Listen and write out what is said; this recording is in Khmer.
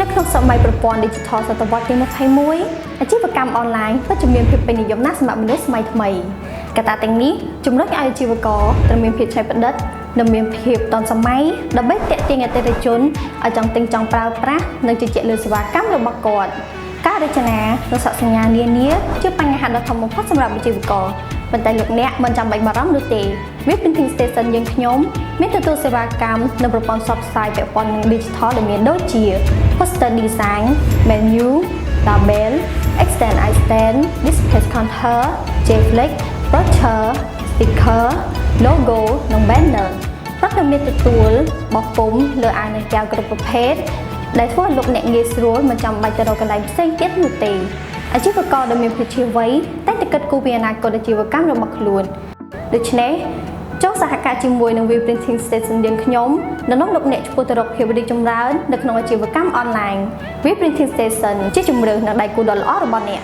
នៅក្នុងសម័យប្រព័ន្ធ Digital សតវត្សទី21អាជីវកម្មអនឡាញពិតជាមានភាពពេញនិយមណាស់សម្រាប់មនុស្សសម័យថ្មីកត្តាទាំងនេះជំរុញឲ្យអាជីវករត្រូវមានភាពច្នៃប្រឌិតនិងមានភាពទាន់សម័យដើម្បីទាក់ទាញអតិថិជនឲ្យចង់ទិញចង់ប្រើប្រាស់និងជឿជាក់លើសេវាកម្មរបស់គាត់ការរចនានិងសញ្ញានានាជាបញ្ហាដ៏ធំបំផុតសម្រាប់អាជីវករប៉ុន្តែលោកអ្នកមិនចាំបាច់បារម្ភនោះទេ Web Printing Station យើងខ្ញុំមានទទួលសេវាកម្មនិងប្រព័ន្ធផ្សព្វផ្សាយពាក់ព័ន្ធនឹង Digital ដែលមានដូចជា Poster Design, Menu, Label, Extend iStand, Display Counter, JFlex, Brochure, Sticker, Logo និង Banner ព្រោះតែមានទទួលបោះពុម្ពលើអាវនិងកែវគ្រប់ប្រភេទដែលធ្វើឲ្យលោកអ្នកងាយស្រួលមិនចាំបាច់ទៅរកកន្លែងផ្សេងទៀតនោះទេអាជីវករដែលមានភាពឈាវវ័យតែងតែគិតគូរពីអនាគតអាជីវកម្មរបស់ខ្លួនដូច្នេះចូលសហការជាមួយនឹង Web Printing Station យើងខ្ញុំនិងនាំលោកអ្នកឆ្ពោះទៅរកភាពរីកចម្រើននៅក្នុងអាជីវកម្មអនឡាញ Web Printing Station ជាជម្រើសនិងដៃគូដ៏ល្អរបស់អ្នក